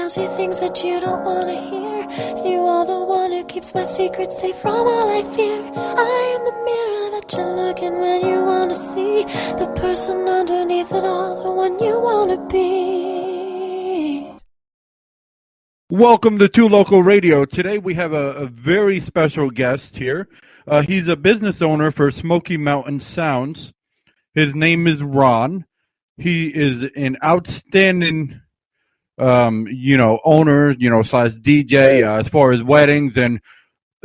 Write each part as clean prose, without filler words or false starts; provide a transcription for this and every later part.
tells you things that you don't want to hear. You are the one who keeps my secrets safe from all I fear. I am the mirror that you look in when you want to see the person underneath it all, the one you want to be. Welcome to Two Local Radio. Today we have a very special guest here. He's a business owner for Smoky Mountain Sounds. His name is Ron. He is an outstanding, owner, slash DJ as far as weddings, and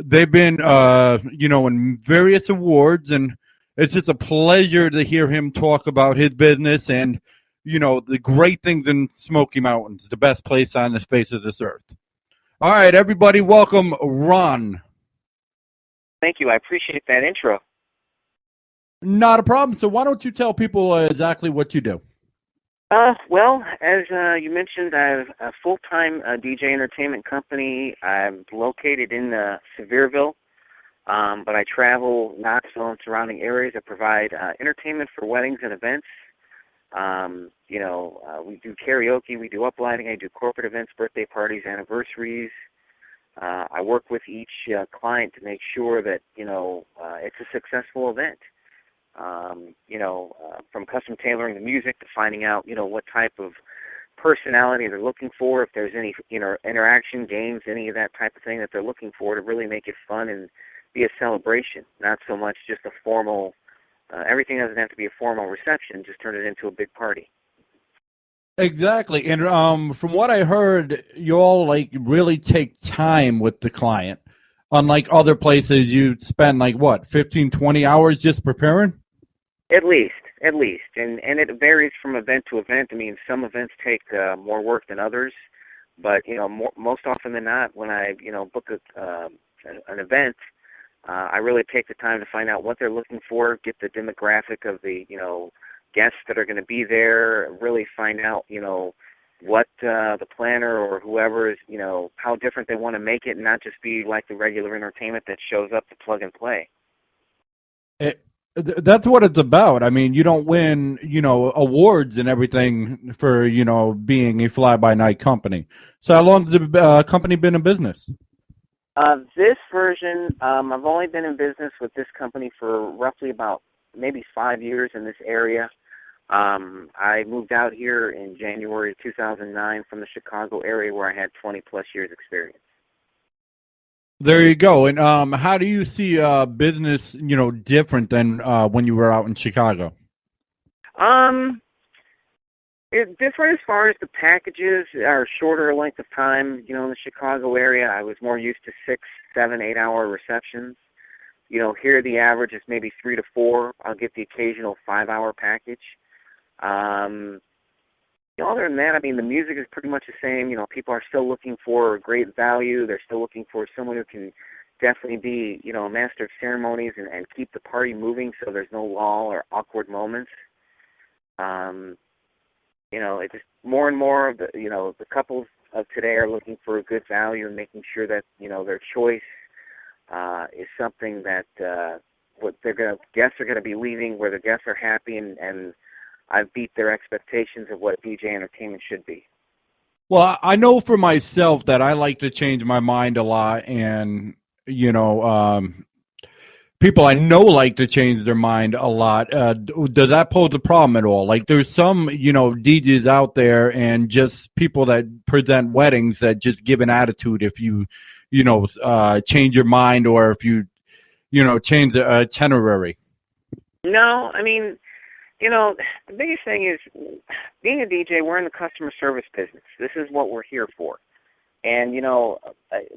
they've been, in various awards, and it's just a pleasure to hear him talk about his business and, the great things in Smoky Mountains, the best place on the face of this earth. All right, everybody, welcome Ron. Thank you. I appreciate that intro. Not a problem. So why don't you tell people exactly what you do? Well, as you mentioned, I have a full-time DJ entertainment company. I'm located in Sevierville, but I travel Knoxville and surrounding areas that provide entertainment for weddings and events. We do karaoke, we do uplighting, I do corporate events, birthday parties, anniversaries. I work with each client to make sure that, it's a successful event. From custom tailoring the music to finding out, what type of personality they're looking for, if there's any, interaction, games, any of that type of thing that they're looking for to really make it fun and be a celebration, not so much just a formal, everything doesn't have to be a formal reception, just turn it into a big party. Exactly. And from what I heard, you all really take time with the client. Unlike other places, you spend 15, 20 hours just preparing? At least. And it varies from event to event. I mean, some events take more work than others, but, most often than not, when I, book an event, I really take the time to find out what they're looking for, get the demographic of the, guests that are going to be there, really find out, what the planner or whoever is, how different they want to make it and not just be like the regular entertainment that shows up to plug and play. That's what it's about. I mean, you don't win, awards and everything for, being a fly-by-night company. So how long has the company been in business? This version, I've only been in business with this company for roughly about maybe 5 years in this area. I moved out here in January of 2009 from the Chicago area where I had 20-plus years experience. There you go. And how do you see business, different than when you were out in Chicago? It's different as far as the packages are shorter length of time. In the Chicago area, I was more used to 6, 7, 8-hour receptions. Here the average is maybe 3 to 4. I'll get the occasional 5-hour package. Other than that, I mean, the music is pretty much the same. People are still looking for great value. They're still looking for someone who can definitely be, a master of ceremonies and keep the party moving so there's no lull or awkward moments. It's just more and more of the couples of today are looking for a good value and making sure that, their choice is something that guests are going to be leaving where the guests are happy and I've beat their expectations of what DJ entertainment should be. Well, I know for myself that I like to change my mind a lot, and people I know like to change their mind a lot. Does that pose a problem at all? There's some DJs out there and just people that present weddings that just give an attitude if you change your mind or if you change the itinerary. No, I mean, the biggest thing is being a DJ, we're in the customer service business. This is what we're here for. And,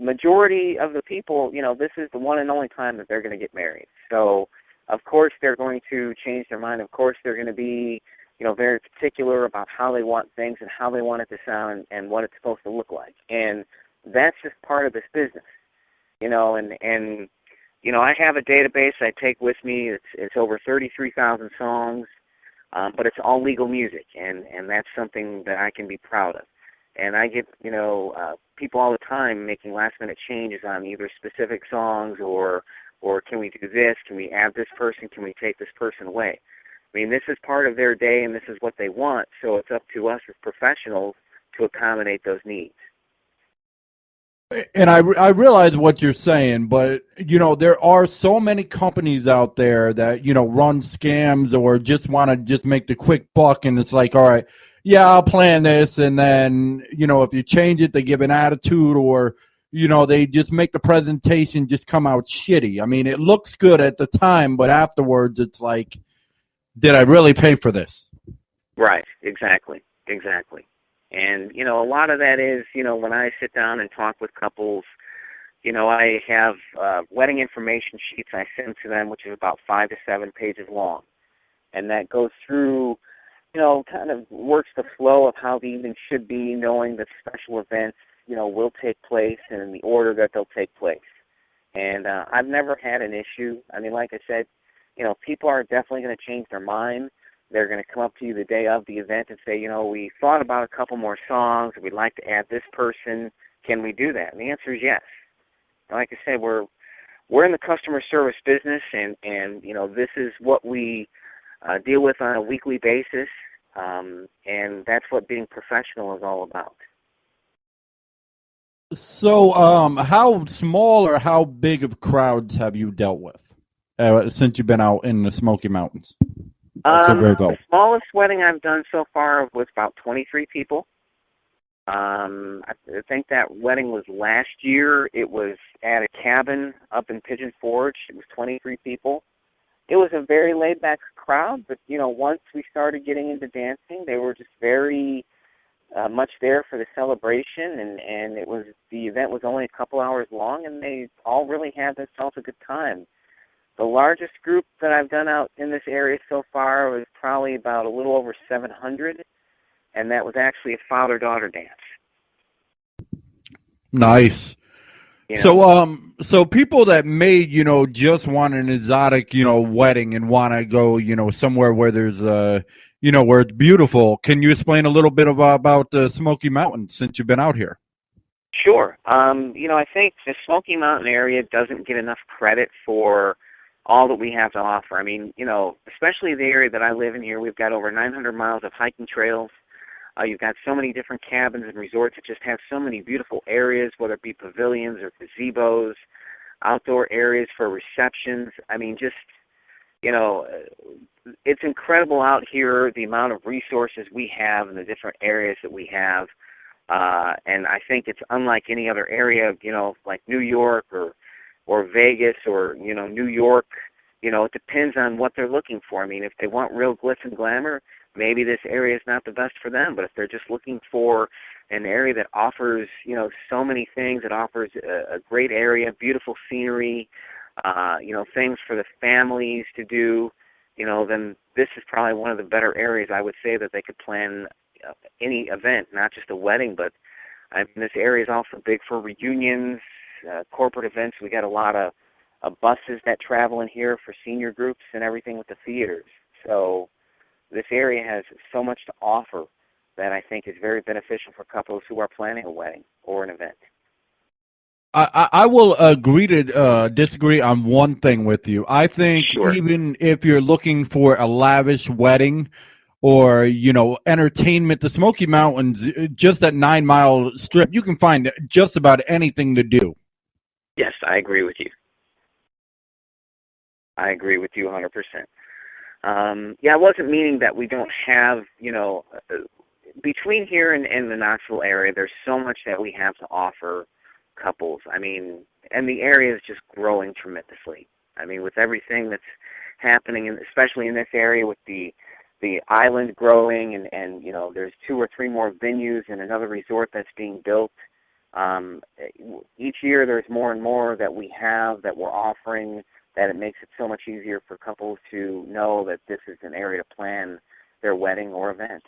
majority of the people, this is the one and only time that they're going to get married. So, of course, they're going to change their mind. Of course, they're going to be, very particular about how they want things and how they want it to sound and what it's supposed to look like. And that's just part of this business, and I have a database I take with me. It's over 33,000 songs. But it's all legal music, and that's something that I can be proud of. And I get, people all the time making last-minute changes on either specific songs or can we do this, can we add this person, can we take this person away. I mean, this is part of their day, and this is what they want, so it's up to us as professionals to accommodate those needs. And I realize what you're saying, but there are so many companies out there that run scams or just want to just make the quick buck, and it's like, all right, yeah, I'll plan this, and then if you change it, they give an attitude, or they just make the presentation just come out shitty. I mean, it looks good at the time, but afterwards, it's like, did I really pay for this? Right, exactly. And, a lot of that is, when I sit down and talk with couples, I have wedding information sheets I send to them, which is about 5 to 7 pages long. And that goes through, kind of works the flow of how the evening should be, knowing that special events, will take place and in the order that they'll take place. And I've never had an issue. I mean, like I said, people are definitely going to change their mind. They're going to come up to you the day of the event and say, we thought about a couple more songs. We'd like to add this person. Can we do that? And the answer is yes. Like I said, we're in the customer service business, and this is what we deal with on a weekly basis, and that's what being professional is all about. So, how small or how big of crowds have you dealt with since you've been out in the Smoky Mountains? The smallest wedding I've done so far was about 23 people. I think that wedding was last year. It was at a cabin up in Pigeon Forge. It was 23 people. It was a very laid-back crowd, but, once we started getting into dancing, they were just very much there for the celebration, and the event was only a couple hours long, and they all really had themselves a good time. The largest group that I've done out in this area so far was probably about a little over 700, and that was actually a father-daughter dance. Nice. So people that may, just want an exotic, wedding and want to go, somewhere where there's, where it's beautiful. Can you explain a little bit about the Smoky Mountains since you've been out here? Sure. I think the Smoky Mountain area doesn't get enough credit for all that we have to offer. I mean, especially the area that I live in here, we've got over 900 miles of hiking trails. You've got so many different cabins and resorts that just have so many beautiful areas, whether it be pavilions or gazebos, outdoor areas for receptions. I mean, just, it's incredible out here, the amount of resources we have and the different areas that we have. And I think it's unlike any other area, like New York or Vegas or, New York. It depends on what they're looking for. I mean, if they want real glitz and glamour, maybe this area is not the best for them. But if they're just looking for an area that offers, so many things, it offers a great area, beautiful scenery, things for the families to do, then this is probably one of the better areas I would say that they could plan any event, not just a wedding, but this area is also big for reunions, corporate events. We got a lot of buses that travel in here for senior groups and everything with the theaters. So this area has so much to offer that I think is very beneficial for couples who are planning a wedding or an event. I will agree to disagree on one thing with you. I think Sure. Even if you're looking for a lavish wedding or, entertainment, the Smoky Mountains, just that 9-mile strip, you can find just about anything to do. Yes, I agree with you. I agree with you 100%. I wasn't meaning that we don't have, between here and the Knoxville area, there's so much that we have to offer couples. I mean, and the area is just growing tremendously. I mean, with everything that's happening, especially in this area with the island growing and there's 2 or 3 more venues and another resort that's being built. Each year there's more and more that we have that we're offering, that it makes it so much easier for couples to know that this is an area to plan their wedding or event.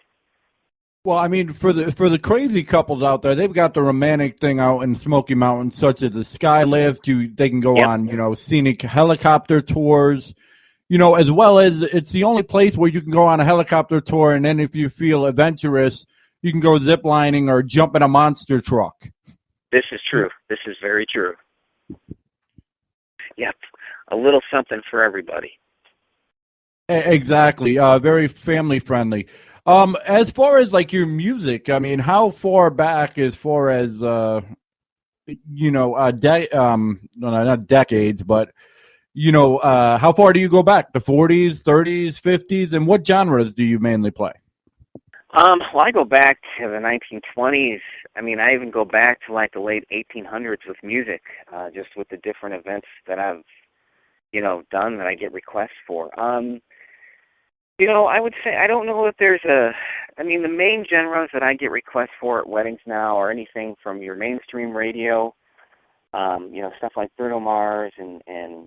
Well, I mean, for the crazy couples out there, they've got the romantic thing out in Smoky Mountains, such as the sky lift. They can go on, scenic helicopter tours, as well as it's the only place where you can go on a helicopter tour, and then if you feel adventurous, you can go zip lining or jump in a monster truck. This is true. This is very true. Yep, a little something for everybody. Exactly. Very family friendly. As far as like your music, I mean, how far back as far as no, not decades, but how far do you go back? The 40s, 30s, 50s, and what genres do you mainly play? Well, I go back to the 1920s. I mean, I even go back to like the late 1800s with music, just with the different events that I've, done that I get requests for. I would say I don't know if there's the main genres that I get requests for at weddings now are anything from your mainstream radio, stuff like Bruno Mars and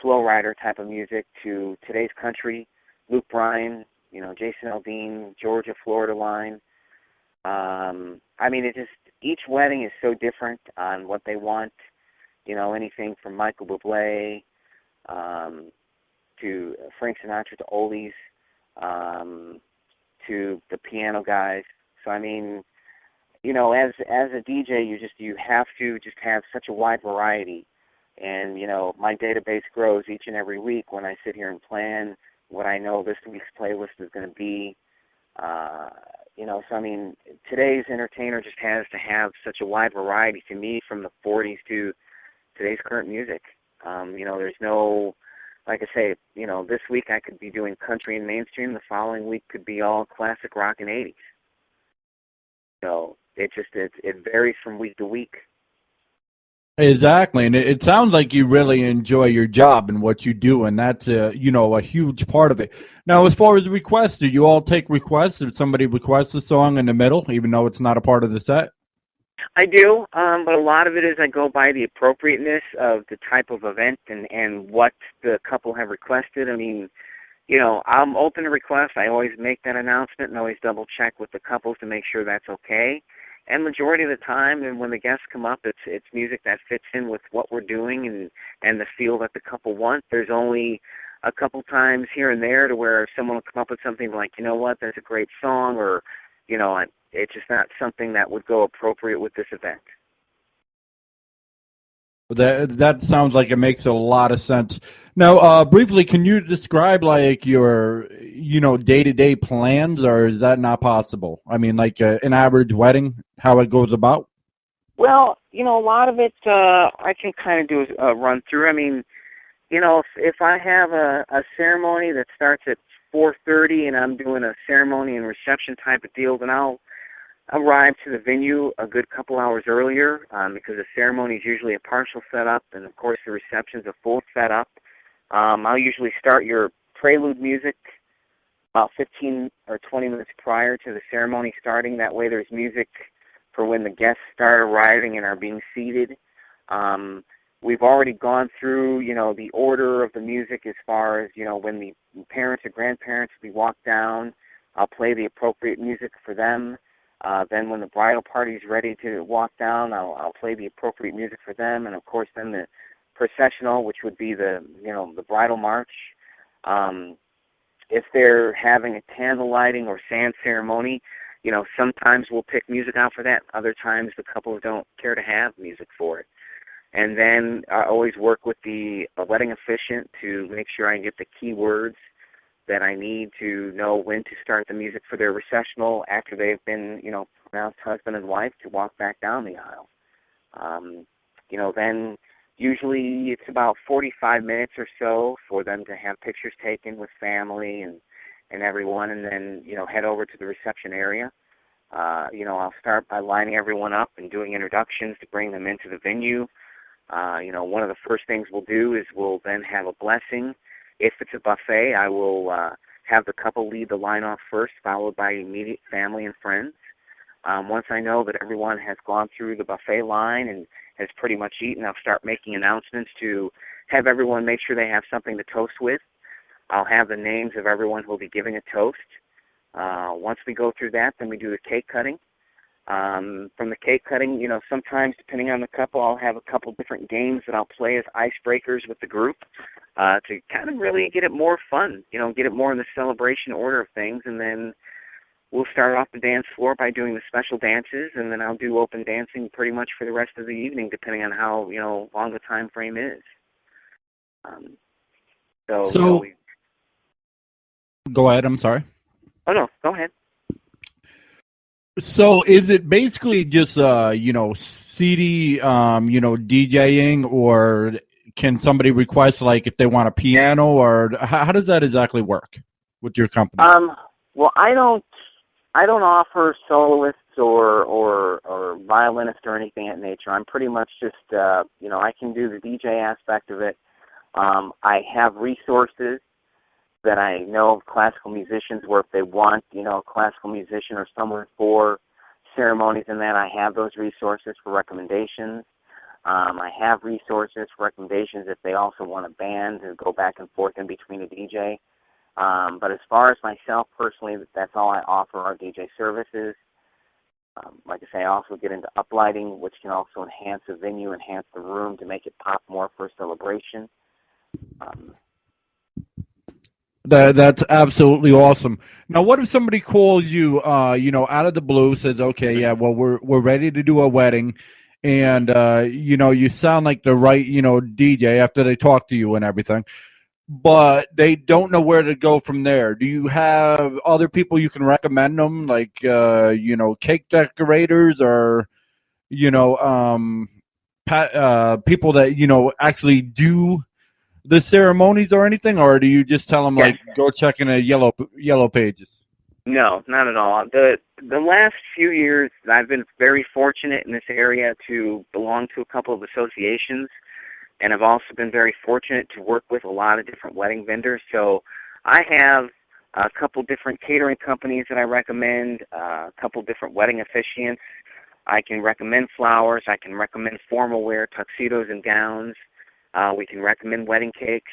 Flow Rider type of music, to today's country, Luke Bryan, Jason Aldean, Georgia, Florida line. Each wedding is so different on what they want. Anything from Michael Bublé to Frank Sinatra to oldies to the piano guys. So as a DJ, you have to just have such a wide variety, and my database grows each and every week when I sit here and plan what I know this week's playlist is going to be. Today's entertainer just has to have such a wide variety, to me, from the 40s to today's current music. There's no, like I say, this week I could be doing country and mainstream. The following week could be all classic rock and 80s. So it varies from week to week. Exactly, and it sounds like you really enjoy your job and what you do, and that's a huge part of it. Now, as far as requests, do you all take requests? If somebody requests a song in the middle, even though it's not a part of the set? I do, but a lot of it is I go by the appropriateness of the type of event and what the couple have requested. I'm open to requests. I always make that announcement and always double check with the couples to make sure that's okay. And majority of the time, and when the guests come up, it's music that fits in with what we're doing and the feel that the couple want. There's only a couple times here and there to where someone will come up with something like, that's a great song, or, it's just not something that would go appropriate with this event. That sounds like it makes a lot of sense. Now, briefly, can you describe like your day-to-day plans, or is that not possible? Like an average wedding, how it goes about? Well, a lot of it I can kind of do a run through. If I have a ceremony that starts at 4:30 and I'm doing a ceremony and reception type of deal, then I'll arrive to the venue a good couple hours earlier because the ceremony is usually a partial setup, and of course the reception's a full setup. I'll usually start your prelude music about 15 or 20 minutes prior to the ceremony starting. That way there's music for when the guests start arriving and are being seated. We've already gone through, the order of the music as far as, when the parents or grandparents will be walked down. I'll play the appropriate music for them. Then when the bridal party is ready to walk down, I'll play the appropriate music for them. And, of course, then the processional, which would be the bridal march. If they're having a candle lighting or sand ceremony, sometimes we'll pick music out for that. Other times the couples don't care to have music for it. And then I always work with the wedding officiant to make sure I get the key words that I need to know when to start the music for their recessional after they've been, pronounced husband and wife, to walk back down the aisle. Then usually it's about 45 minutes or so for them to have pictures taken with family and everyone, and then, head over to the reception area. I'll start by lining everyone up and doing introductions to bring them into the venue. One of the first things we'll do is we'll then have a blessing. If it's a buffet, I will have the couple lead the line off first, followed by immediate family and friends. Once I know that everyone has gone through the buffet line and has pretty much eaten, I'll start making announcements to have everyone make sure they have something to toast with. I'll have the names of everyone who will be giving a toast. Once we go through that, then we do the cake cutting. From the cake cutting, sometimes depending on the couple, I'll have a couple different games that I'll play as icebreakers with the group to kind of really get it more fun, get it more in the celebration order of things. And then we'll start off the dance floor by doing the special dances, and then I'll do open dancing pretty much for the rest of the evening, depending on how, long the time frame is. Go ahead, I'm sorry. Oh, no, go ahead. So is it basically just CD DJing, or can somebody request like if they want a piano, or how does that exactly work with your company? Well, I don't offer soloists or violinists or anything of that nature. I'm pretty much just I can do the DJ aspect of it. I have resources that I know of classical musicians where if they want, a classical musician or someone for ceremonies and that, I have those resources for recommendations. I have resources for recommendations if they also want a band to go back and forth in between a DJ. But as far as myself personally, that's all I offer are DJ services. Like I say, I also get into uplighting, which can also enhance the venue, enhance the room to make it pop more for a celebration. That's absolutely awesome. Now, what if somebody calls you, out of the blue, says, "Okay, yeah, well, we're ready to do a wedding," and you sound like the right, DJ after they talk to you and everything, but they don't know where to go from there. Do you have other people you can recommend them, like cake decorators, or people that actually do the ceremonies or anything, or do you just tell them Yes. like go check in a yellow pages? No, not at all. The last few years, I've been very fortunate in this area to belong to a couple of associations, and I've also been very fortunate to work with a lot of different wedding vendors. So I have a couple different catering companies that I recommend, a couple different wedding officiants. I can recommend flowers. I can recommend formal wear, tuxedos and gowns. We can recommend wedding cakes.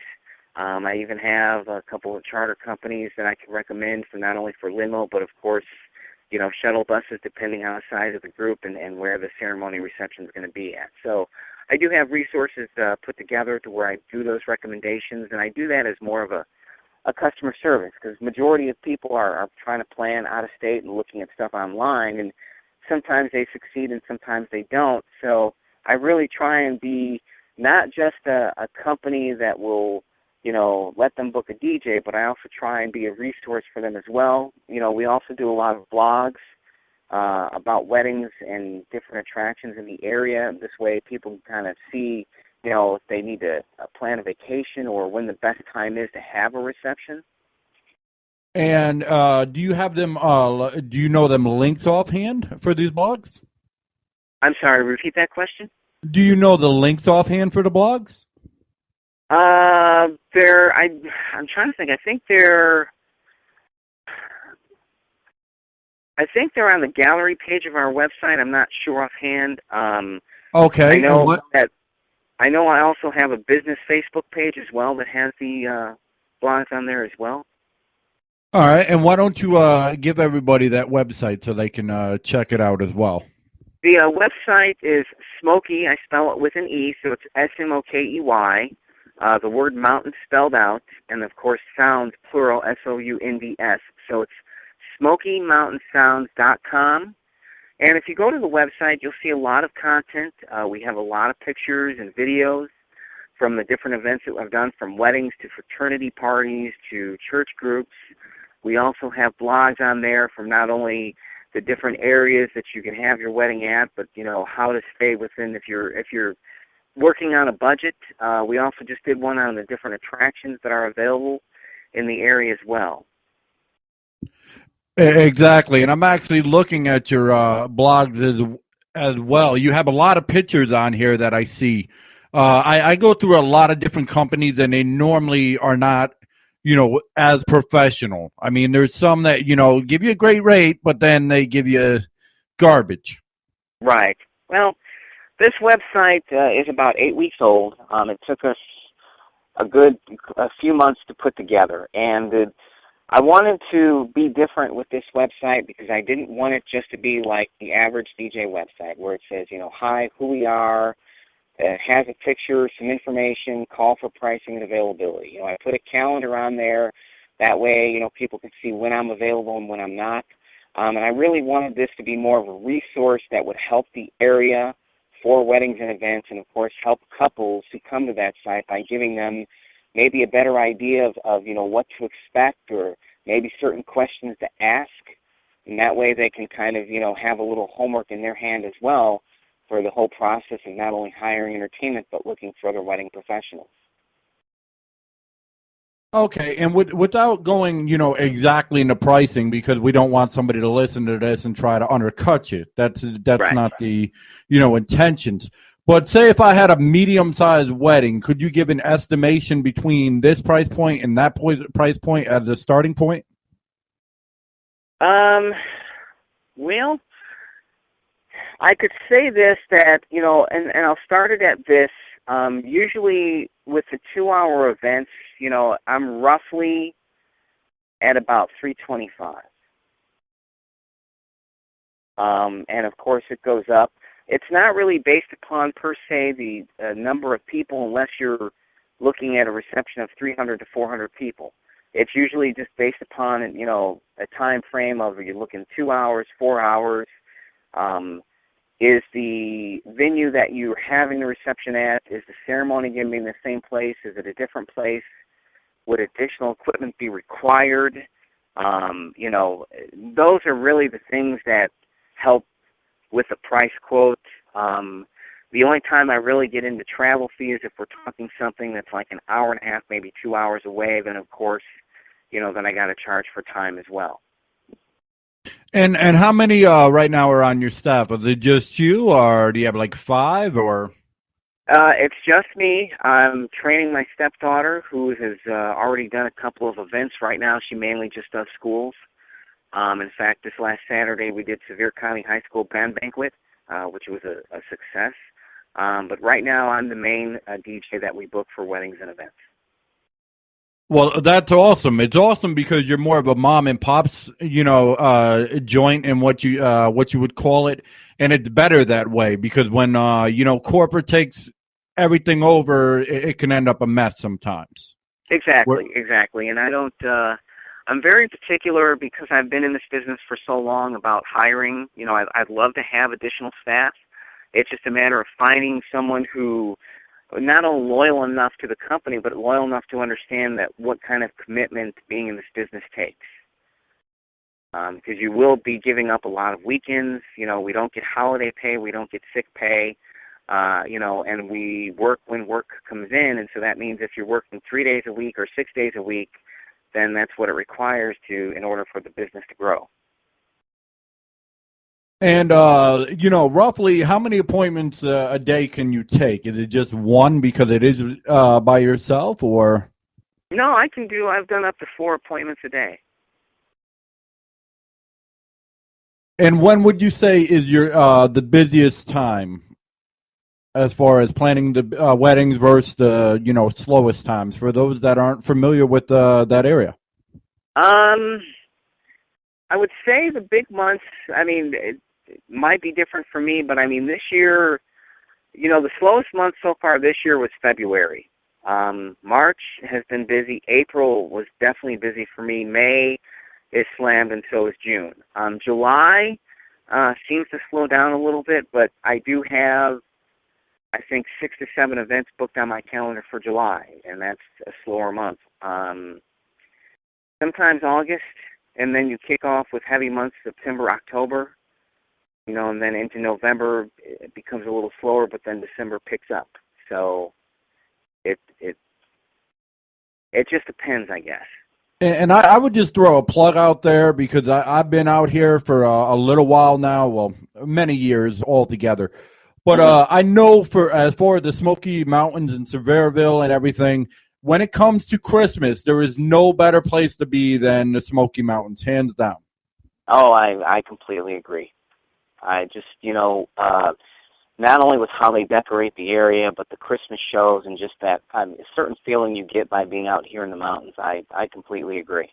I even have a couple of charter companies that I can recommend for not only for limo, but of course, shuttle buses depending on the size of the group and where the ceremony reception is going to be at. So I do have resources put together to where I do those recommendations, and I do that as more of a customer service because majority of people are trying to plan out of state and looking at stuff online, and sometimes they succeed and sometimes they don't. So I really try and be not just a company that will, let them book a DJ, but I also try and be a resource for them as well. We also do a lot of blogs about weddings and different attractions in the area. This way people can kind of see, if they need to plan a vacation or when the best time is to have a reception. And do you have them? Do you know them links offhand for these blogs? I'm sorry, repeat that question? Do you know the links offhand for the blogs? I'm trying to think. I think they're on the gallery page of our website. I'm not sure offhand. Okay. I know I also have a business Facebook page as well that has the blogs on there as well. All right. And why don't you give everybody that website so they can check it out as well? The website is Smokey. I spell it with an E, so it's Smokey. The word mountain spelled out, and of course sounds plural, Sounds. So it's SmokeyMountainSounds.com. And if you go to the website, you'll see a lot of content. We have a lot of pictures and videos from the different events that we've done, from weddings to fraternity parties to church groups. We also have blogs on there from not only the different areas that you can have your wedding at, but how to stay within if you're working on a budget. We also just did one on the different attractions that are available in the area as well. Exactly, and I'm actually looking at your blogs as well. You have a lot of pictures on here that I see. I go through a lot of different companies, and they normally are not, as professional. I mean, there's some that give you a great rate, but then they give you garbage. Right. Well, this website is about 8 weeks old. It took us a few months to put together, and I wanted to be different with this website because I didn't want it just to be like the average DJ website where it says, hi, who we are, it has a picture, some information, call for pricing and availability. I put a calendar on there. That way, people can see when I'm available and when I'm not. And I really wanted this to be more of a resource that would help the area for weddings and events, and of course help couples who come to that site by giving them maybe a better idea of what to expect, or maybe certain questions to ask, And that way they can kind of, have a little homework in their hand as well for the whole process of not only hiring entertainment, but looking for other wedding professionals. Okay, and without going, exactly into pricing, because we don't want somebody to listen to this and try to undercut you. That's Right. not the, intentions. But say if I had a medium-sized wedding, could you give an estimation between this price point and that price point as the starting point? Well, I could say this, that, and I'll start it at this. Usually with the 2-hour events, I'm roughly at about $325. And of course it goes up. It's not really based upon per se the number of people, unless you're looking at a reception of 300 to 400 people. It's usually just based upon, a time frame of, are you looking 2 hours, 4 hours? Is the venue that you're having the reception at, is the ceremony going to be in the same place? Is it a different place? Would additional equipment be required? Those are really the things that help with the price quote. The only time I really get into travel fee is if we're talking something that's like an hour and a half, maybe 2 hours away. Then, of course, then I got to charge for time as well. And how many right now are on your staff? Is it just you, or do you have like 5, or? It's just me. I'm training my stepdaughter, who has already done a couple of events. Right now, she mainly just does schools. In fact, this last Saturday, we did Sevier County High School Band Banquet, which was a success. But right now, I'm the main DJ that we book for weddings and events. Well, that's awesome. It's awesome because you're more of a mom and pops, joint in what you would call it, and it's better that way because when corporate takes everything over, it can end up a mess sometimes. Exactly. And I don't. I'm very particular because I've been in this business for so long about hiring. I'd love to have additional staff. It's just a matter of finding someone who not only loyal enough to the company, but loyal enough to understand that what kind of commitment being in this business takes. Because you will be giving up a lot of weekends. We don't get holiday pay, we don't get sick pay, and we work when work comes in. And so that means if you're working 3 days a week or 6 days a week, then that's what it requires in order for the business to grow. And, roughly how many appointments a day can you take? Is it just one because it is by yourself, or? No, I've done up to 4 appointments a day. And when would you say is your the busiest time as far as planning the weddings versus the, slowest times for those that aren't familiar with that area? I would say the big months, it might be different for me, but this year, the slowest month so far this year was February. March has been busy. April was definitely busy for me. May is slammed, and so is June. July seems to slow down a little bit, but I do have, I think, 6 to 7 events booked on my calendar for July, and that's a slower month. Sometimes August, and then you kick off with heavy months, September, October, and then into November it becomes a little slower, but then December picks up. So it just depends, I guess. And I would just throw a plug out there because I've been out here for a little while now, well, many years altogether. But I know as far as the Smoky Mountains and Sevierville and everything, when it comes to Christmas, there is no better place to be than the Smoky Mountains, hands down. Oh, I completely agree. I just, not only with how they decorate the area, but the Christmas shows and just that a certain feeling you get by being out here in the mountains. I completely agree.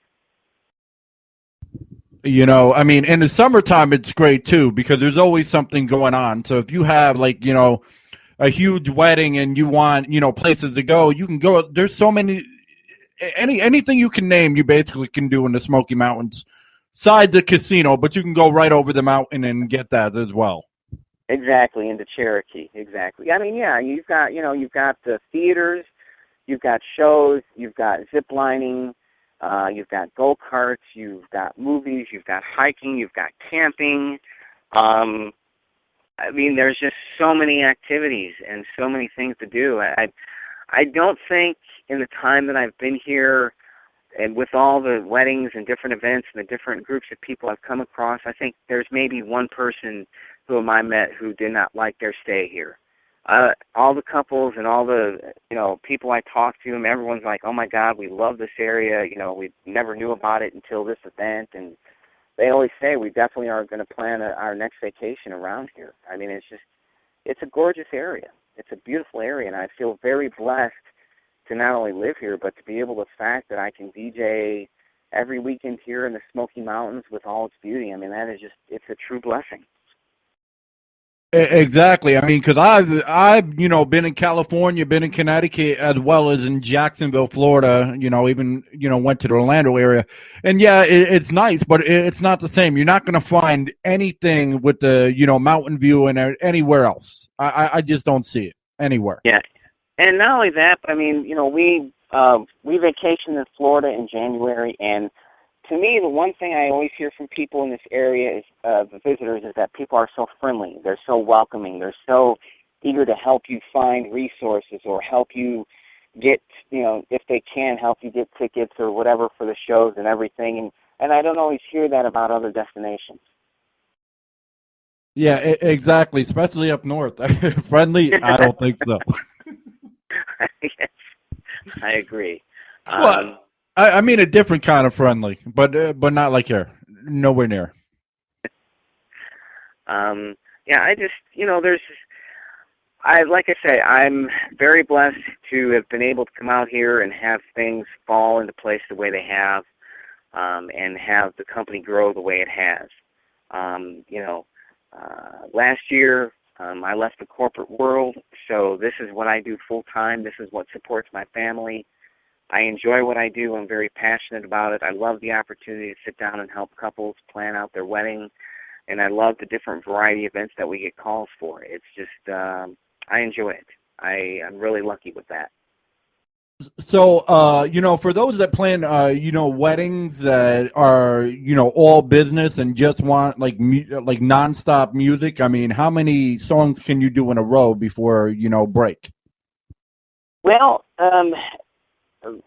In the summertime, it's great, too, because there's always something going on. So if you have, a huge wedding and you want, places to go, you can go. There's so many, anything you can name, you basically can do in the Smoky Mountains. Besides the casino, but you can go right over the mountain and get that as well. Exactly, into Cherokee, exactly. You've got the theaters, you've got shows, you've got zip lining, You've got go-karts, you've got movies, you've got hiking, you've got camping. I mean, there's just so many activities and so many things to do. I don't think in the time that I've been here, and with all the weddings and different events and the different groups of people I've come across, I think there's maybe one person whom I met who did not like their stay here. All the couples and all the people I talk to, them, everyone's like, "Oh my God, we love this area. We never knew about it until this event." And they always say we definitely are going to plan our next vacation around here. I mean, it's a gorgeous area. It's a beautiful area, and I feel very blessed to not only live here, but to be able to fact that I can DJ every weekend here in the Smoky Mountains with all its beauty. I mean, that is it's a true blessing. Exactly. I mean, because I've been in California, been in Connecticut, as well as in Jacksonville, Florida. Even went to the Orlando area, and yeah, it's nice, but it's not the same. You're not going to find anything with the mountain view and anywhere else. I just don't see it anywhere. Yeah. And not only that, but I mean, we vacation in Florida in January, and to me, the one thing I always hear from people in this area is the visitors is that people are so friendly. They're so welcoming. They're so eager to help you find resources or help you get, if they can, help you get tickets or whatever for the shows and everything. And I don't always hear that about other destinations. Yeah, exactly. Especially up north. Friendly, I don't think so. Yes, I agree. Well, I mean a different kind of friendly, but not like here. Nowhere near. Yeah, I just, like I say, I'm very blessed to have been able to come out here and have things fall into place the way they have, and have the company grow the way it has. Last year, I left the corporate world, so this is what I do full time. This is what supports my family. I enjoy what I do. I'm very passionate about it. I love the opportunity to sit down and help couples plan out their wedding, and I love the different variety of events that we get calls for. It's just, I enjoy it. I'm really lucky with that. So, for those that plan, weddings that are, all business and just want like nonstop music. I mean, how many songs can you do in a row before break? Well,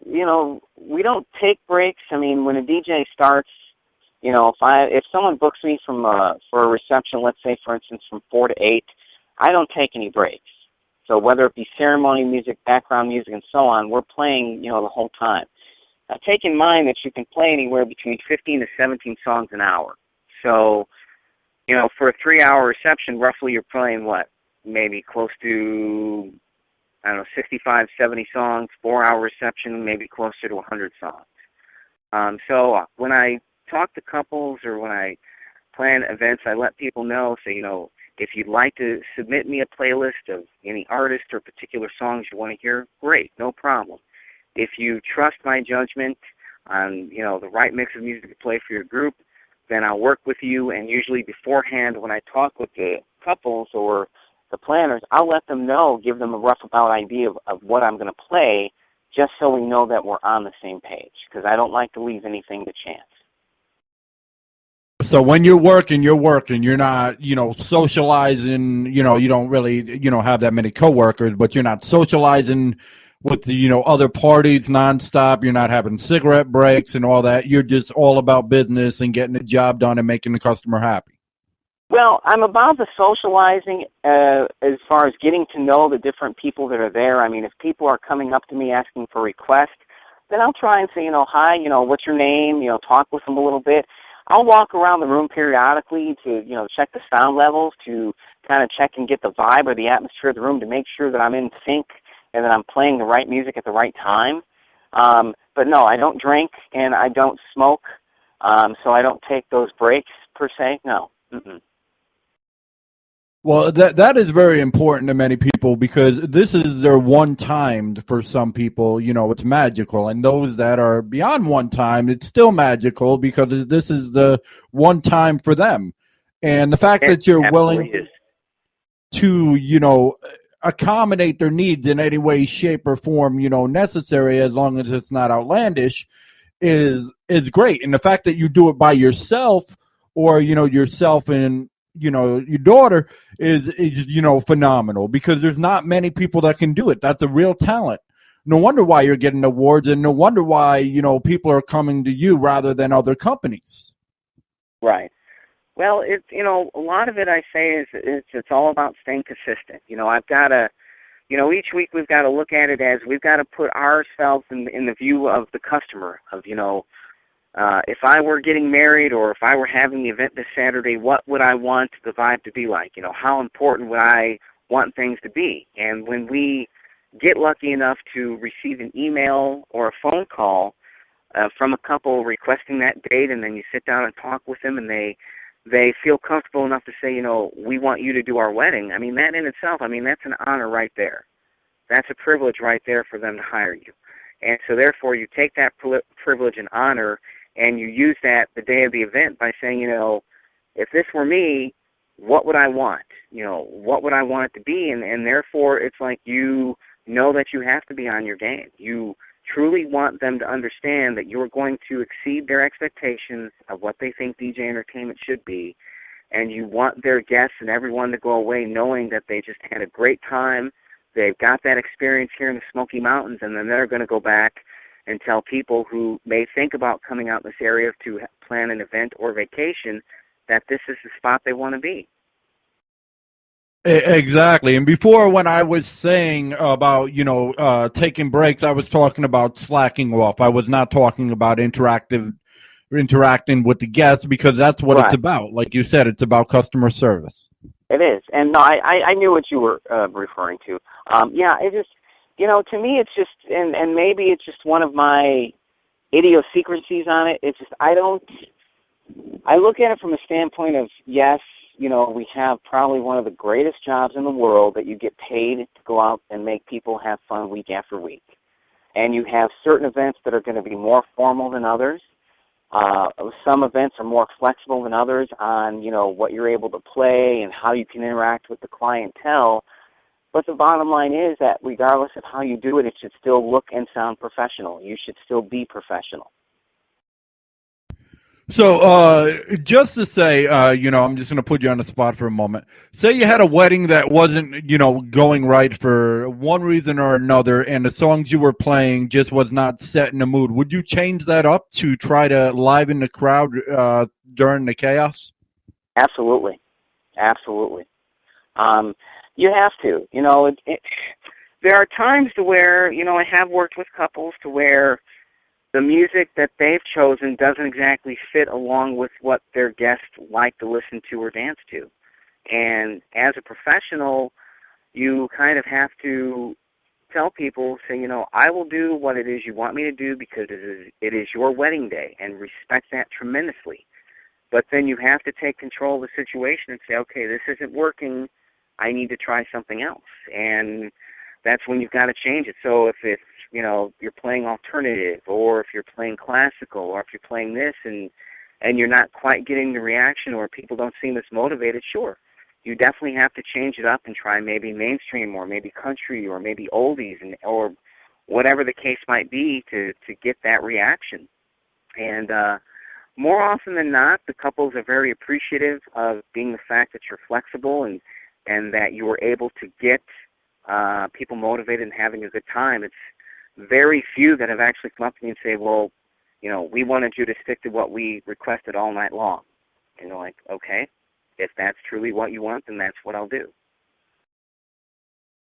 we don't take breaks. I mean, when a DJ starts, if someone books me for a reception, let's say for instance from 4 to 8, I don't take any breaks. So whether it be ceremony music, background music, and so on, we're playing, the whole time. Now, take in mind that you can play anywhere between 15 to 17 songs an hour. So, for a 3-hour reception, roughly you're playing maybe close to, 65, 70 songs. 4-hour reception, maybe closer to 100 songs. So when I talk to couples or when I plan events, I let people know, if you'd like to submit me a playlist of any artist or particular songs you want to hear, great, no problem. If you trust my judgment on, the right mix of music to play for your group, then I'll work with you, and usually beforehand when I talk with the couples or the planners, I'll let them know, give them a rough about idea of what I'm going to play, just so we know that we're on the same page, because I don't like to leave anything to chance. So when you're working, you're not, socializing, you don't really, have that many coworkers, but you're not socializing with the, other parties nonstop. You're not having cigarette breaks and all that. You're just all about business and getting the job done and making the customer happy. Well, I'm about the socializing as far as getting to know the different people that are there. I mean, if people are coming up to me asking for requests, then I'll try and say, hi, what's your name, talk with them a little bit. I'll walk around the room periodically to, check the sound levels, to kind of check and get the vibe or the atmosphere of the room to make sure that I'm in sync and that I'm playing the right music at the right time. But no, I don't drink and I don't smoke, so I don't take those breaks per se. No. Mm-mm. Well, that is very important to many people because this is their one time. For some people, it's magical. And those that are beyond one time, it's still magical because this is the one time for them. And the fact that you're willing to, accommodate their needs in any way, shape, or form, necessary, as long as it's not outlandish, is great. And the fact that you do it by yourself, or yourself and your daughter, is phenomenal, because there's not many people that can do it. That's a real talent. No wonder why you're getting awards, and no wonder why people are coming to you rather than other companies. Right. Well, it's a lot of it, I say, is it's all about staying consistent. I've got to, each week we've got to look at it as we've got to put ourselves in the view of the customer. Of if I were getting married, or if I were having the event this Saturday, what would I want the vibe to be like? How important would I want things to be? And when we get lucky enough to receive an email or a phone call from a couple requesting that date, and then you sit down and talk with them, and they feel comfortable enough to say, we want you to do our wedding. I mean, that in itself, that's an honor right there. That's a privilege right there for them to hire you. And so therefore you take that privilege and honor, and you use that the day of the event by saying, if this were me, what would I want? What would I want it to be? And therefore it's like you know that you have to be on your game. You truly want them to understand that you're going to exceed their expectations of what they think DJ entertainment should be, and you want their guests and everyone to go away knowing that they just had a great time, they've got that experience here in the Smoky Mountains, and then they're going to go back and tell people who may think about coming out in this area to plan an event or vacation that this is the spot they want to be. Exactly. And before, when I was saying about taking breaks, I was talking about slacking off. I was not talking about interacting with the guests, because that's what it's about. Like you said, it's about customer service. It is. And no, I knew what you were referring to. It just, to me it's just, and maybe it's just one of my idiosyncrasies on it. It's just, I look at it from a standpoint of, yes, we have probably one of the greatest jobs in the world, that you get paid to go out and make people have fun week after week. And you have certain events that are going to be more formal than others. Some events are more flexible than others on, what you're able to play and how you can interact with the clientele. But the bottom line is that regardless of how you do it, it should still look and sound professional. You should still be professional. So, just to say, I'm just going to put you on the spot for a moment. Say you had a wedding that wasn't, going right for one reason or another, and the songs you were playing just was not setting the mood. Would you change that up to try to liven the crowd during the chaos? Absolutely. Absolutely. You have to. There are times to where, I have worked with couples to where the music that they've chosen doesn't exactly fit along with what their guests like to listen to or dance to. And as a professional, you kind of have to tell people, say, I will do what it is you want me to do because it is your wedding day, and respect that tremendously. But then you have to take control of the situation and say, okay, this isn't working, I need to try something else. And that's when you've got to change it. So if it's, you're playing alternative, or if you're playing classical, or if you're playing this and you're not quite getting the reaction, or people don't seem as motivated, sure, you definitely have to change it up and try maybe mainstream, or maybe country, or maybe oldies, or whatever the case might be to get that reaction. And more often than not, the couples are very appreciative of being the fact that you're flexible and that you were able to get people motivated and having a good time. It's very few that have actually come up to me and say, well, we wanted you to stick to what we requested all night long. And you're like, okay, if that's truly what you want, then that's what I'll do.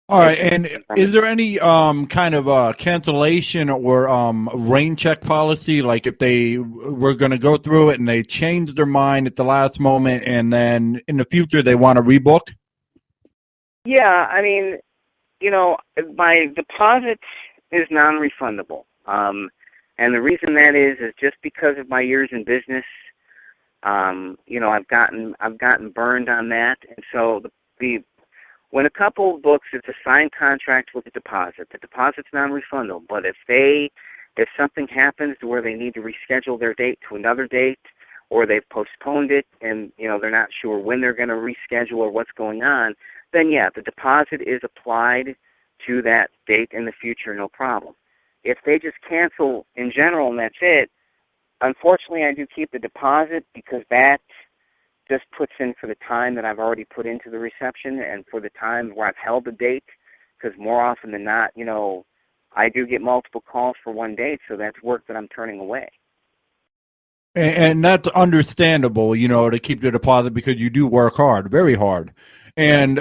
All right, and is there any kind of cancellation or rain check policy? Like if they were going to go through it and they changed their mind at the last moment, and then in the future they want to rebook? Yeah, my deposit is non-refundable. And the reason that is just because of my years in business. I've gotten burned on that, and so when a couple books, it's a signed contract with a deposit. The deposit's non-refundable, but if something happens to where they need to reschedule their date to another date, or they've postponed it and they're not sure when they're going to reschedule or what's going on, then yeah, the deposit is applied to that date in the future, no problem. If they just cancel in general and that's it, unfortunately, I do keep the deposit because that just puts in for the time that I've already put into the reception and for the time where I've held the date, because more often than not, I do get multiple calls for one date, so that's work that I'm turning away. And that's understandable, to keep the deposit because you do work hard, very hard. And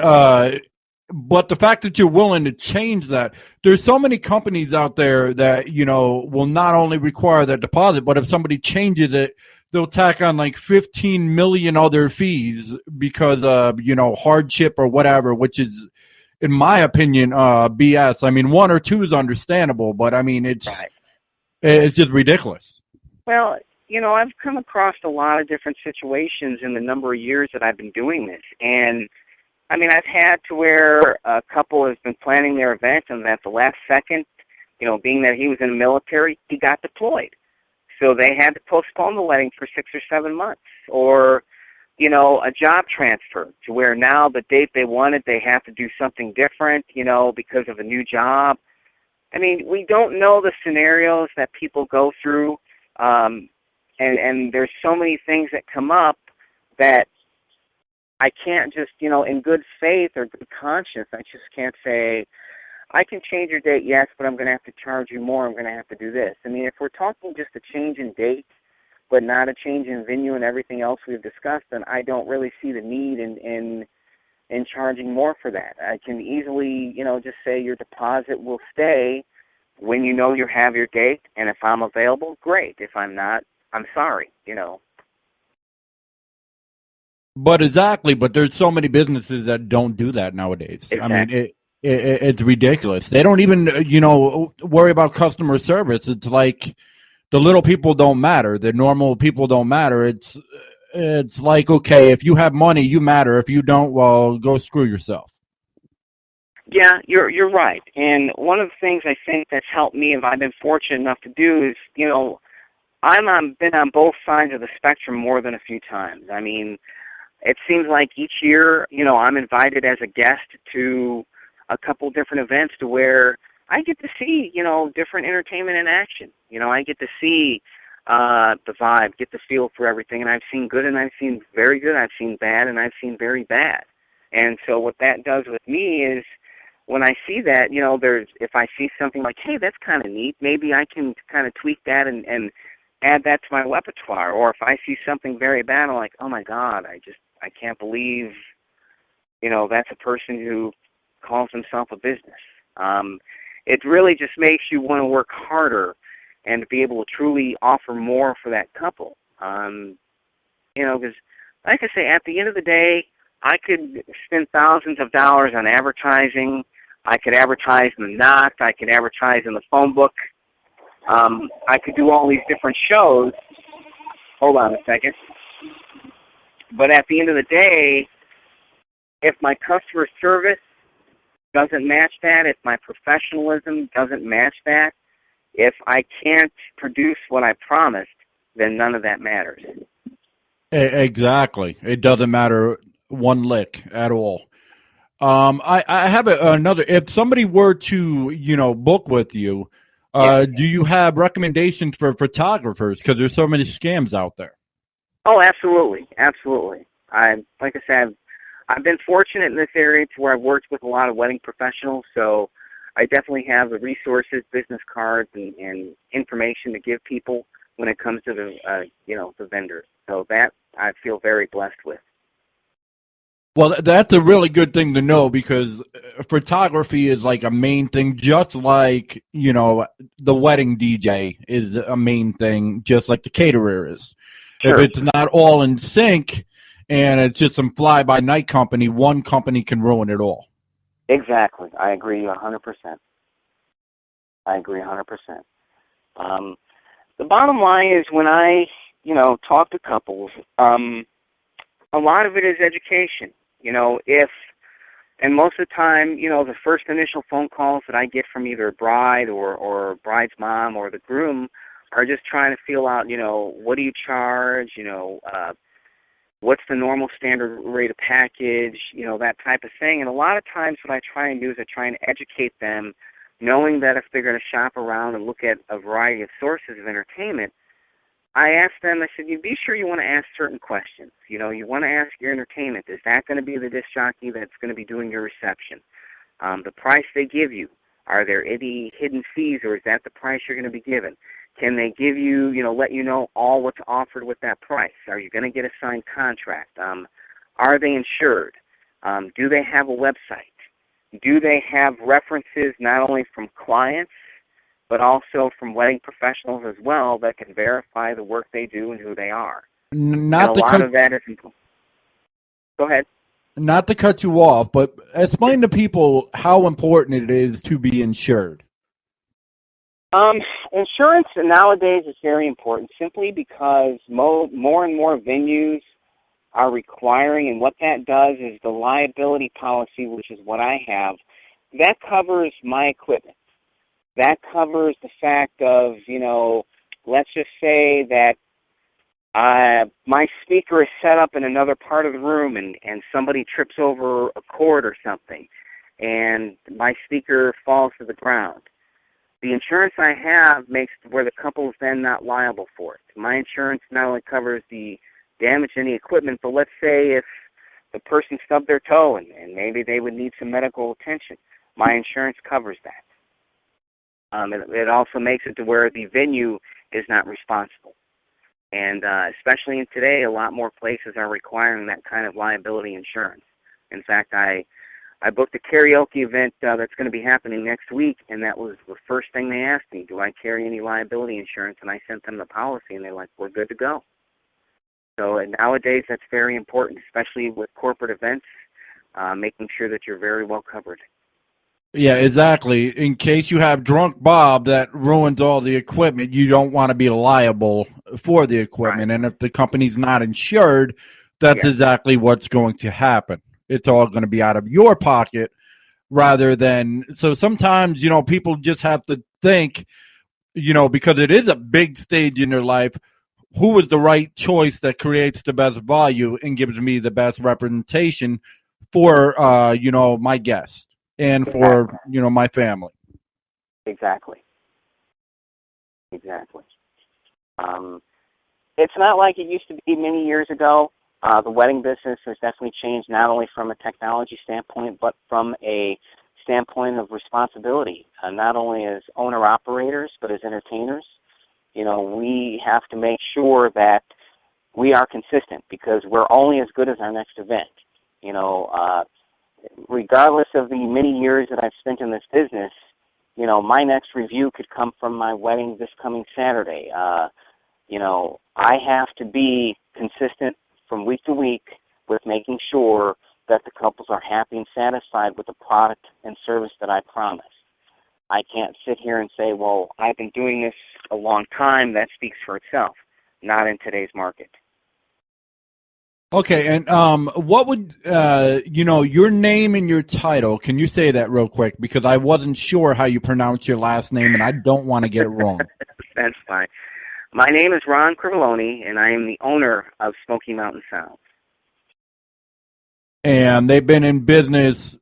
but the fact that you're willing to change that, there's so many companies out there that, will not only require that deposit, but if somebody changes it, they'll tack on like 15 million other fees because of, hardship or whatever, which is, in my opinion, BS. I mean, one or two is understandable, but I mean, it's just ridiculous. Well, I've come across a lot of different situations in the number of years that I've been doing this. And, I mean, I've had to where a couple has been planning their event, and at the last second, being that he was in the military, he got deployed. So they had to postpone the wedding for 6 or 7 months. Or, a job transfer to where now the date they wanted, they have to do something different, because of a new job. I mean, we don't know the scenarios that people go through. And there's so many things that come up that I can't just, in good faith or good conscience, I just can't say, I can change your date, yes, but I'm going to have to charge you more. I'm going to have to do this. I mean, if we're talking just a change in date, but not a change in venue and everything else we've discussed, then I don't really see the need in charging more for that. I can easily, just say your deposit will stay when you have your date, and if I'm available, great. If I'm not, I'm sorry, But exactly, but there's so many businesses that don't do that nowadays. Exactly. I mean, it's ridiculous. They don't even, worry about customer service. It's like the little people don't matter. The normal people don't matter. It's like, okay, if you have money, you matter. If you don't, well, go screw yourself. Yeah, you're right. And one of the things I think that's helped me, and I've been fortunate enough to do, is, been on both sides of the spectrum more than a few times. I mean, it seems like each year, I'm invited as a guest to a couple different events to where I get to see, different entertainment in action. I get to see the vibe, get the feel for everything, and I've seen good and I've seen very good, I've seen bad and I've seen very bad. And so what that does with me is when I see that, if I see something like, hey, that's kind of neat, maybe I can kind of tweak that and add that to my repertoire. Or if I see something very bad, I'm like, oh my God, I can't believe, that's a person who calls himself a business. It really just makes you want to work harder and to be able to truly offer more for that couple. Because, like I say, at the end of the day, I could spend thousands of dollars on advertising. I could advertise in the Knot. I could advertise in the phone book. I could do all these different shows. Hold on a second. But at the end of the day, if my customer service doesn't match that, if my professionalism doesn't match that, if I can't produce what I promised, then none of that matters. Exactly. It doesn't matter one lick at all. I have another. If somebody were to, book with you, do you have recommendations for photographers? Because there's so many scams out there. Oh, absolutely, absolutely. Like I said, I've been fortunate in this area to where I've worked with a lot of wedding professionals, so I definitely have the resources, business cards, and information to give people when it comes to the vendors. So that I feel very blessed with. Well, that's a really good thing to know because photography is like a main thing, just like, the wedding DJ is a main thing, just like the caterer is. Sure. If it's not all in sync and it's just some fly-by-night company, one company can ruin it all. Exactly. I agree 100%. I agree 100%. The bottom line is when I, talk to couples, a lot of it is education. And most of the time, the first initial phone calls that I get from either a bride or bride's mom or the groom are just trying to feel out, what do you charge, what's the normal standard rate of package, that type of thing. And a lot of times what I try and do is I try and educate them, knowing that if they're going to shop around and look at a variety of sources of entertainment, I asked them, I said, you be sure you want to ask certain questions. You know, you want to ask your entertainment, is that going to be the disc jockey that's going to be doing your reception? The price they give you, are there any hidden fees, or is that the price you're going to be given? Can they give you, let you know all what's offered with that price? Are you going to get a signed contract? Are they insured? Do they have a website? Do they have references not only from clients, but also from wedding professionals as well that can verify the work they do and who they are? Not and a lot of that is... Go ahead. Not to cut you off, but explain to people how important it is to be insured. Insurance nowadays is very important simply because more and more venues are requiring, and what that does is the liability policy, which is what I have, that covers my equipment. That covers the fact of, let's just say that my speaker is set up in another part of the room and somebody trips over a cord or something and my speaker falls to the ground. The insurance I have makes where the couple is then not liable for it. My insurance not only covers the damage in the equipment, but let's say if the person stubbed their toe and maybe they would need some medical attention, my insurance covers that. It also makes it to where the venue is not responsible. And especially in today, a lot more places are requiring that kind of liability insurance. In fact, I booked a karaoke event that's going to be happening next week, and that was the first thing they asked me, do I carry any liability insurance? And I sent them the policy, and they're like, we're good to go. So nowadays, that's very important, especially with corporate events, making sure that you're very well covered. Yeah, exactly. In case you have drunk Bob that ruins all the equipment, you don't want to be liable for the equipment. Right. And if the company's not insured, that's exactly what's going to happen. It's all going to be out of your pocket rather than... So sometimes, people just have to think, because it is a big stage in their life, who is the right choice that creates the best value and gives me the best representation for, my guests and for, my family. Exactly. It's not like it used to be many years ago. The wedding business has definitely changed, not only from a technology standpoint, but from a standpoint of responsibility, not only as owner-operators, but as entertainers. We have to make sure that we are consistent because we're only as good as our next event. Regardless of the many years that I've spent in this business, my next review could come from my wedding this coming Saturday. I have to be consistent from week to week with making sure that the couples are happy and satisfied with the product and service that I promise. I can't sit here and say, well, I've been doing this a long time. That speaks for itself. Not in today's market. Okay, and what would, your name and your title, can you say that real quick? Because I wasn't sure how you pronounce your last name, and I don't want to get it wrong. That's fine. My name is Ron Crivellone, and I am the owner of Smoky Mountain Sounds. And they've been in business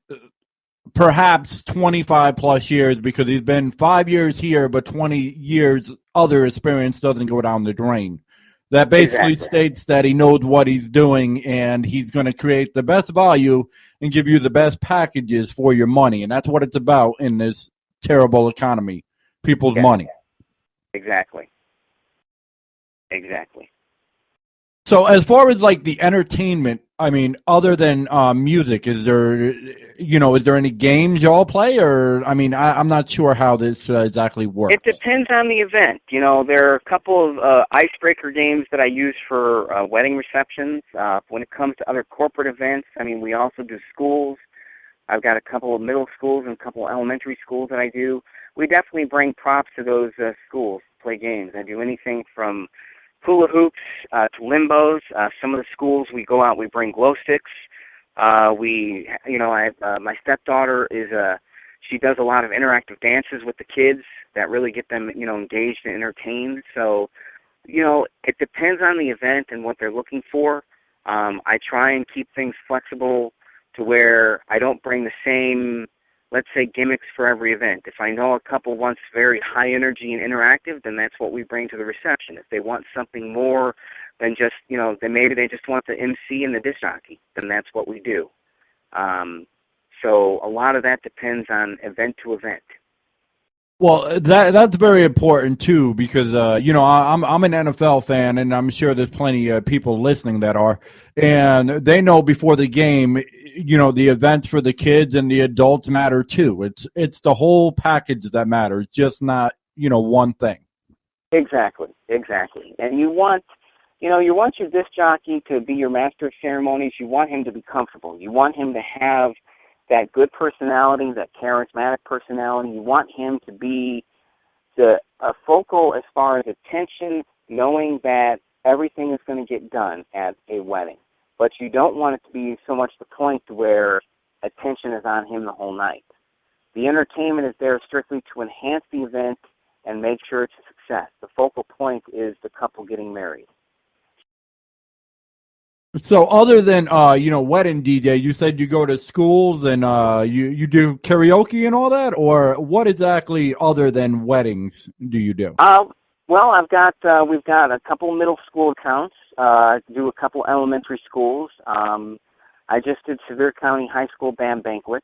perhaps 25-plus years because he's been 5 years here, but 20 years other experience doesn't go down the drain. That basically states that he knows what he's doing and he's going to create the best value and give you the best packages for your money. And that's what it's about in this terrible economy, people's money. Exactly. So as far as like the entertainment, I mean, other than music, is there any games y'all play? Or, I mean, I'm not sure how this exactly works. It depends on the event. There are a couple of icebreaker games that I use for wedding receptions. When it comes to other corporate events, I mean, we also do schools. I've got a couple of middle schools and a couple of elementary schools that I do. We definitely bring props to those schools to play games. I do anything from hula hoops to limbos. Some of the schools we go out, we bring glow sticks. My stepdaughter she does a lot of interactive dances with the kids that really get them, engaged and entertained. So, it depends on the event and what they're looking for. I try and keep things flexible to where I don't bring the same let's say, gimmicks for every event. If I know a couple wants very high energy and interactive, then that's what we bring to the reception. If they want something more than just, then maybe they just want the MC and the disc jockey, then that's what we do. So a lot of that depends on event to event. Well, that's very important too, because I'm an NFL fan, and I'm sure there's plenty of people listening that are, and they know before the game, the events for the kids and the adults matter too. It's the whole package that matters, just not one thing. Exactly. And you want your disc jockey to be your master of ceremonies. You want him to be comfortable. You want him to have that good personality, that charismatic personality. You want him to be a focal as far as attention, knowing that everything is going to get done at a wedding. But you don't want it to be so much the point where attention is on him the whole night. The entertainment is there strictly to enhance the event and make sure it's a success. The focal point is the couple getting married. So other than wedding DJ, you said you go to schools and you do karaoke and all that, or what exactly other than weddings do you do? Well, we've got a couple middle school accounts. Do a couple elementary schools. I just did Sevier County High School band banquet.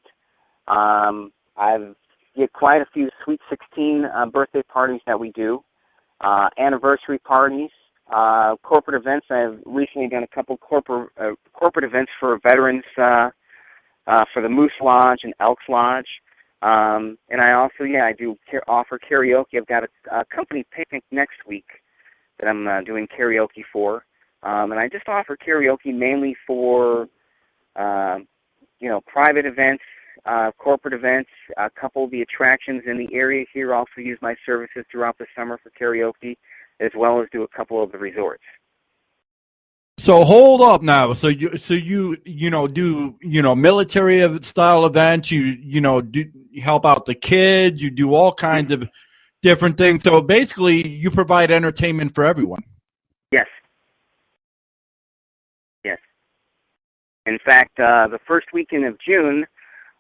I've get quite a few Sweet 16 birthday parties that we do, anniversary parties. Corporate events. I've recently done a couple corporate events for veterans for the Moose Lodge and Elks Lodge. And I also, I do offer karaoke. I've got a company picnic next week that I'm doing karaoke for. And I just offer karaoke mainly for, private events, corporate events. A couple of the attractions in the area here also use my services throughout the summer for karaoke, as well as do a couple of the resorts. So hold up now. So you do military style events. You do help out the kids. You do all kinds of different things. So basically, you provide entertainment for everyone. Yes. In fact, the first weekend of June,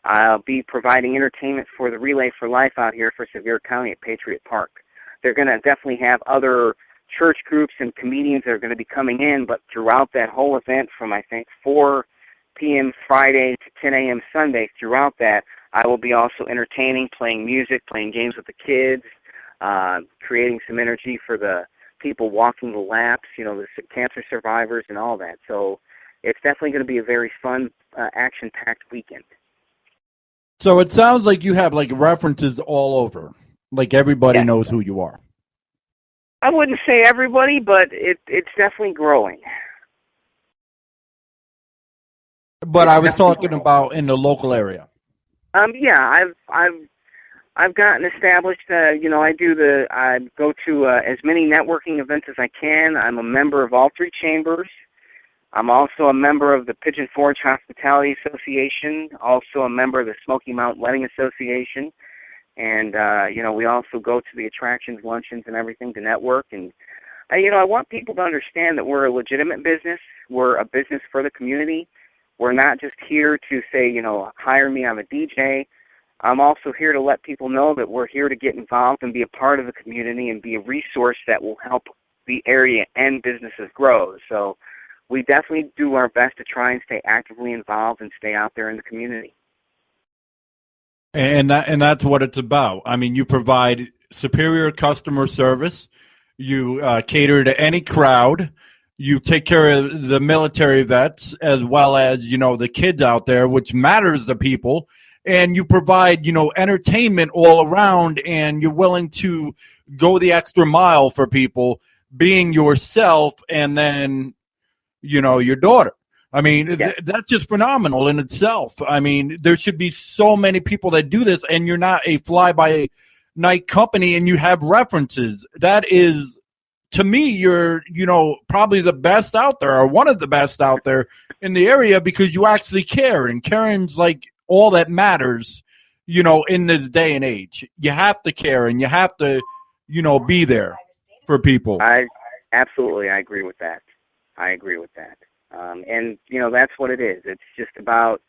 I'll be providing entertainment for the Relay for Life out here for Sevier County at Patriot Park. They're going to definitely have other church groups and comedians that are going to be coming in, but throughout that whole event from, I think, 4 p.m. Friday to 10 a.m. Sunday, throughout that, I will be also entertaining, playing music, playing games with the kids, creating some energy for the people walking the laps, the cancer survivors and all that. So it's definitely going to be a very fun, action-packed weekend. So it sounds like you have references all over. Like everybody knows who you are. I wouldn't say everybody, but it's definitely growing. But I was talking about in the local area. I've gotten established. I go to as many networking events as I can. I'm a member of all 3 chambers. I'm also a member of the Pigeon Forge Hospitality Association. Also a member of the Smoky Mountain Wedding Association. And, we also go to the attractions, luncheons, and everything to network. And, I want people to understand that we're a legitimate business. We're a business for the community. We're not just here to say, hire me, I'm a DJ. I'm also here to let people know that we're here to get involved and be a part of the community and be a resource that will help the area and businesses grow. So we definitely do our best to try and stay actively involved and stay out there in the community. And that's what it's about. I mean, you provide superior customer service. You cater to any crowd. You take care of the military vets as well as, the kids out there, which matters to people. And you provide, entertainment all around, and you're willing to go the extra mile for people, being yourself and then, your daughter. I mean, that's just phenomenal in itself. I mean, there should be so many people that do this, and you're not a fly-by-night company, and you have references. That is, to me, you're, probably the best out there, or one of the best out there in the area, because you actually care, and caring's all that matters, in this day and age. You have to care, and you have to, be there for people. I agree with that. And, that's what it is. It's just about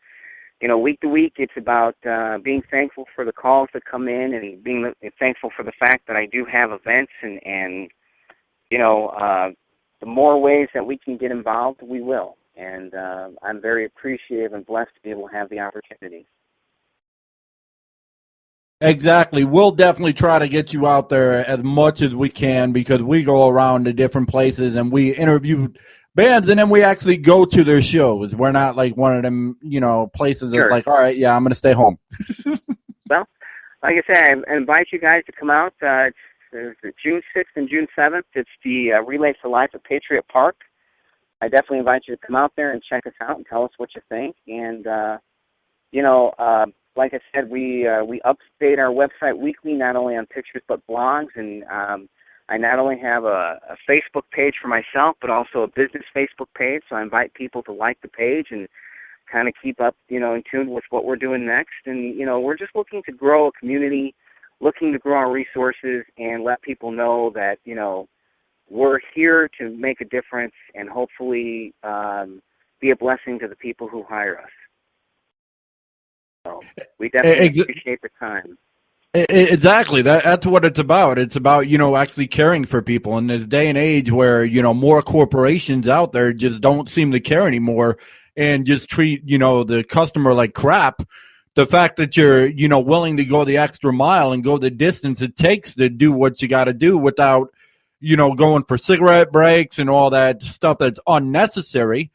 week to week, it's about being thankful for the calls that come in and being thankful for the fact that I do have events and the more ways that we can get involved, we will. And I'm very appreciative and blessed to be able to have the opportunity. Exactly. We'll definitely try to get you out there as much as we can because we go around to different places and we interview bands and then we actually go to their shows. We're not like one of them, places that's like, all right, yeah, I'm going to stay home. Well, like I said, I invite you guys to come out. It's June 6th and June 7th. It's the Relay for Life at Patriot Park. I definitely invite you to come out there and check us out and tell us what you think. And, like I said, we update our website weekly, not only on pictures but blogs. And I not only have a Facebook page for myself, but also a business Facebook page. So I invite people to like the page and kind of keep up, in tune with what we're doing next. And, we're just looking to grow a community, looking to grow our resources and let people know that, we're here to make a difference and hopefully be a blessing to the people who hire us. So we definitely appreciate the time. Exactly. That's what it's about. It's about, actually caring for people in this day and age where, more corporations out there just don't seem to care anymore and just treat, the customer like crap. The fact that you're, willing to go the extra mile and go the distance it takes to do what you got to do without, going for cigarette breaks and all that stuff that's unnecessary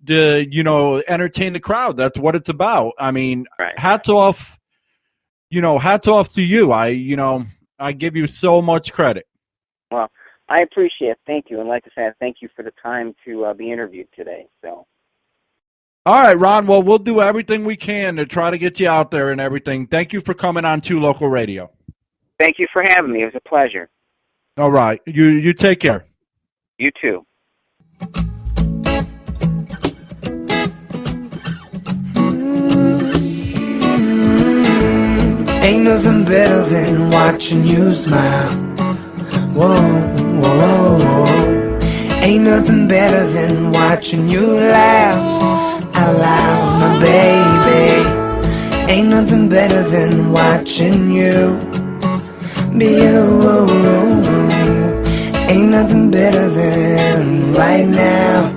to, entertain the crowd. That's what it's about. I mean, right. Hats off to you. I give you so much credit. Well, I appreciate it. Thank you. And like I said, thank you for the time to be interviewed today. So. All right, Ron. Well, we'll do everything we can to try to get you out there and everything. Thank you for coming on 2 Local Radio. Thank you for having me. It was a pleasure. All right. You take care. You too. Ain't nothing better than watching you smile. Whoa, whoa, whoa. Ain't nothing better than watching you laugh out loud, my baby. Ain't nothing better than watching you be you. Ain't nothing better than right now.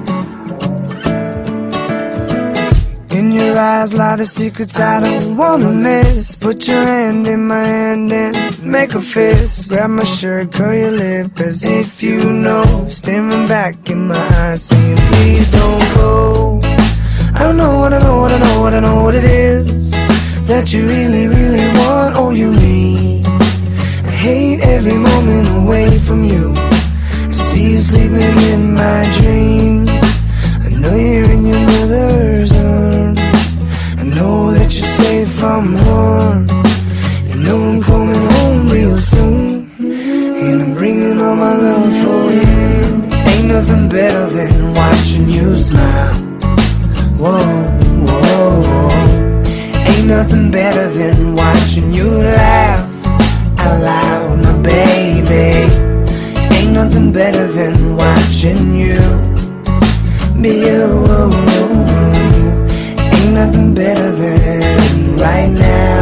In your eyes lie the secrets I don't wanna miss. Put your hand in my hand and make a fist. Grab my shirt, curl your lip as if you know. Staring back in my eyes saying please don't go. I don't know what I know, what I know, what I know what it is that you really, really want or you need. I hate every moment away from you. I see you sleeping in my dreams. I know you're in your mother's arms. I know that you're safe from harm. You know I'm coming home real soon, and I'm bringing all my love for you. Ain't nothing better than watching you smile. Whoa, whoa, whoa. Ain't nothing better than watching you laugh out loud, my baby. Ain't nothing better than watching you be you. Ain't nothing better than right now.